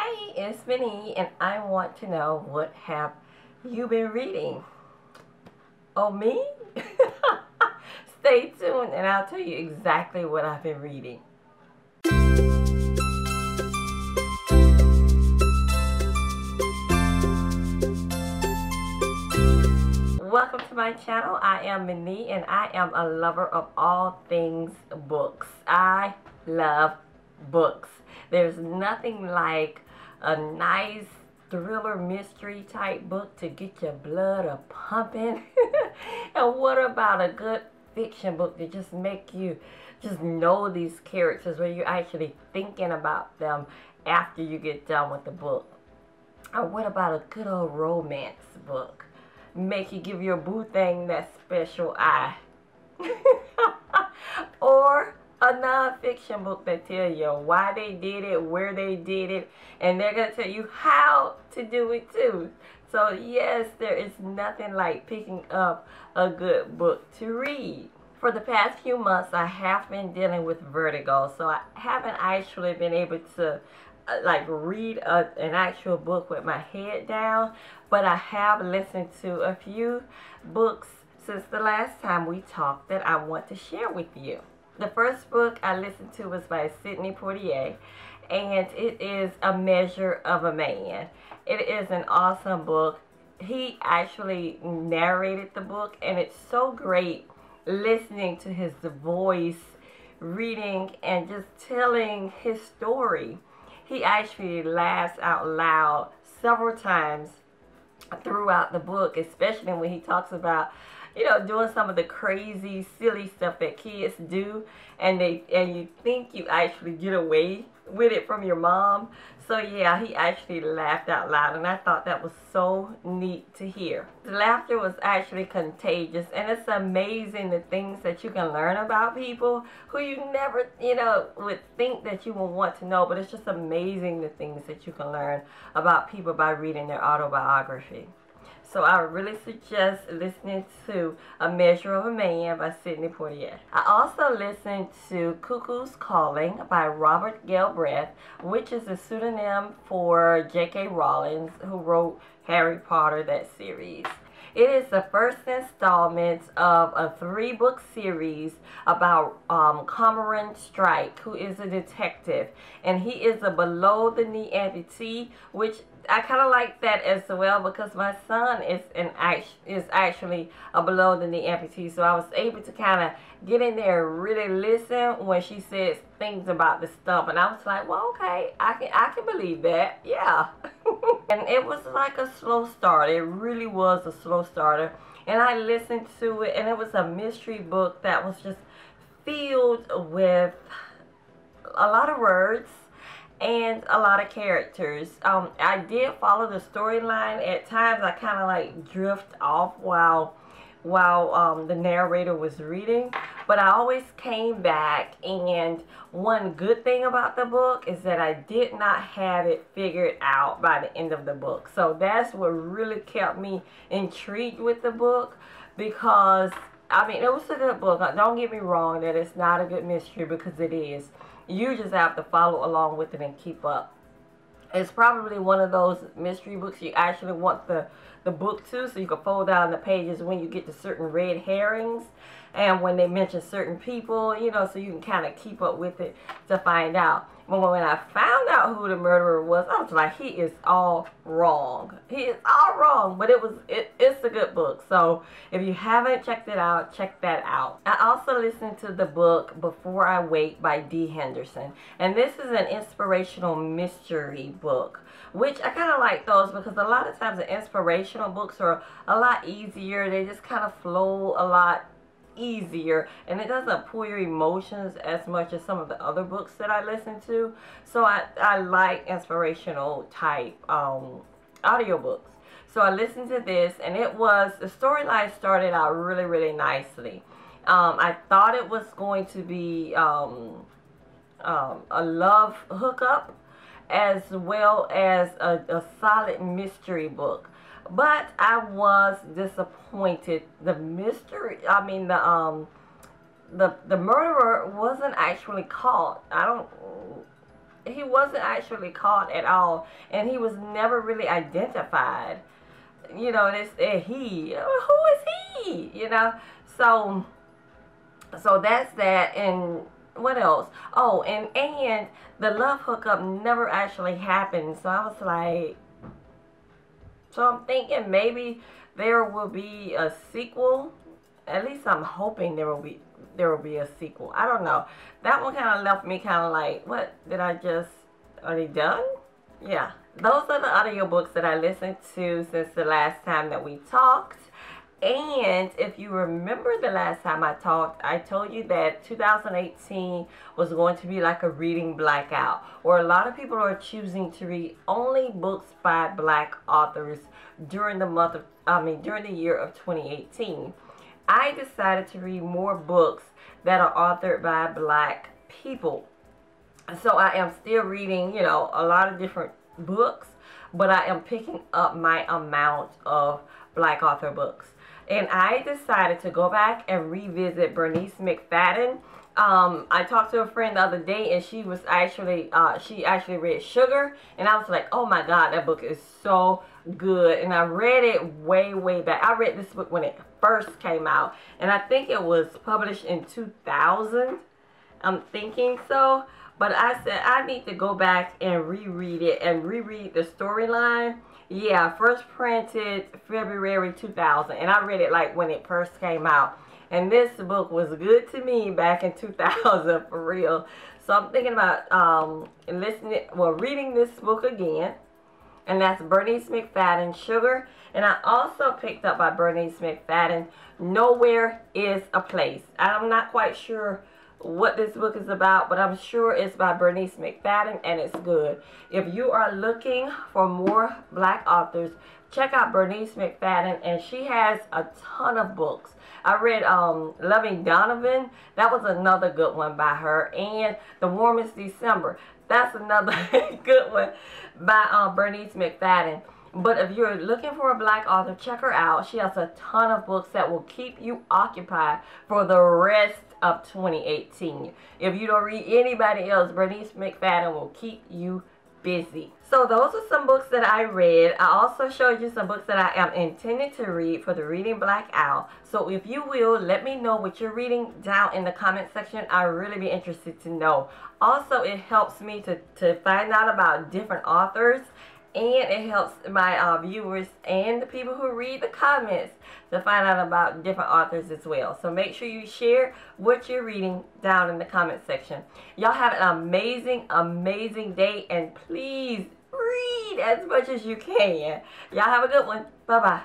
Hi, it's Minnie, and I want to know, what have you been reading? Oh, me? Stay tuned and I'll tell you exactly what I've been reading. Welcome to my channel. I am Minnie and I am a lover of all things books. I love books. There's nothing like a nice thriller mystery type book to get your blood a pumping. And what about a good fiction book to just make you just know these characters, where you're actually thinking about them after you get done with the book? Or what about a good old romance book? Make you give your boo thing that special eye. Or a non-fiction book that tell you why they did it, where they did it, and they're going to tell you how to do it too. So yes, there is nothing like picking up a good book to read. For the past few months, I have been dealing with vertigo, so I haven't actually been able to like read an actual book with my head down, but I have listened to a few books since the last time we talked that I want to share with you. The first book I listened to was by Sidney Poitier, and it is A Measure of a Man. It is an awesome book. He actually narrated the book, and it's so great listening to his voice, reading, and just telling his story. He actually laughs out loud several times throughout the book, especially when he talks about, you know, doing some of the crazy, silly stuff that kids do, and you think you actually get away with it from your mom. So yeah, he actually laughed out loud, and I thought that was so neat to hear. The laughter was actually contagious, and it's amazing the things that you can learn about people who you never, you know, would think that you would want to know, but it's just amazing the things that you can learn about people by reading their autobiography. So I really suggest listening to A Measure of a Man by Sidney Poitier. I also listened to Cuckoo's Calling by Robert Galbraith, which is a pseudonym for J.K. Rowling, who wrote Harry Potter, that series. It is the first installment of a 3-book series about Cormoran, who is a detective, and he is a below-the-knee amputee, which I kind of like that as well, because my son is actually a below-the-knee amputee, so I was able to kind of get in there and really listen when she says things about the stump, and I was like, well, okay, I can believe that, yeah. And it was like a slow start. It really was a slow starter, and I listened to it, and it was a mystery book that was just filled with a lot of words and a lot of characters. I did follow the storyline. At times I kind of like drift off while the narrator was reading, but I always came back, and one good thing about the book is that I did not have it figured out by the end of the book. So that's what really kept me intrigued with the book, because I mean, it was a good book. Don't get me wrong that it's not a good mystery, because it is. You just have to follow along with it and keep up. It's probably one of those mystery books you actually want the book to, so you can fold down the pages when you get to certain red herrings and when they mention certain people, you know, so you can kind of keep up with it to find out. But when I found out who the murderer was, I was like, he is all wrong. He is all wrong. But it's a good book. So if you haven't checked it out, check that out. I also listened to the book Before I Wake by D. Henderson. And this is an inspirational mystery book, which I kind of like those, because a lot of times the inspirational books are a lot easier. They just kind of flow a lot easier, and it doesn't pull your emotions as much as some of the other books that I listen to. So I like inspirational type audiobooks. So I listened to this, and the storyline started out really nicely. I thought it was going to be a love hookup as well as a solid mystery book. But I was disappointed. The mystery, I mean, the murderer wasn't actually caught. he wasn't actually caught at all, and he was never really identified. You know, they said he. Who is he? You know, so that's that. And what else? Oh, and the love hookup never actually happened. So I was like, so I'm thinking maybe there will be a sequel. At least I'm hoping there will be a sequel. I don't know. That one kind of left me kind of like, what did I just? Are they done? Yeah. Those are the audiobooks that I listened to since the last time that we talked. And if you remember the last time I talked, I told you that 2018 was going to be like a reading blackout, where a lot of people are choosing to read only books by Black authors during during the year of 2018. I decided to read more books that are authored by Black people. So I am still reading, you know, a lot of different books, but I am picking up my amount of Black author books. And I decided to go back and revisit Bernice McFadden. I talked to a friend the other day, and she was actually, she actually read Sugar, and I was like, oh my God, that book is so good. And I read it way back. I read this book when it first came out, and I think it was published in 2000. I'm thinking so. But I said I need to go back and reread it and reread the storyline. Yeah, first printed February 2000, and I read it like when it first came out. And this book was good to me back in 2000 for real. So I'm thinking about reading this book again. And that's Bernice McFadden, Sugar. And I also picked up by Bernice McFadden, Nowhere is a Place. I'm not quite sure what this book is about, but I'm sure it's by Bernice McFadden, and it's good. If you are looking for more Black authors, check out Bernice McFadden, and she has a ton of books. I read Loving Donovan. That was another good one by her. And The Warmest December. That's another good one by Bernice McFadden. But if you're looking for a Black author, check her out. She has a ton of books that will keep you occupied for the rest of 2018. If you don't read anybody else, Bernice McFadden will keep you busy. So those are some books that I read. I also showed you some books that I am intending to read for the Reading Blackout. So if you will, let me know what you're reading down in the comment section. I'd really be interested to know. Also, it helps me to find out about different authors, and it helps my viewers and the people who read the comments to find out about different authors as well. So make sure you share what you're reading down in the comment section. Y'all have an amazing day, and please read as much as you can. Y'all have a good one. Bye-bye.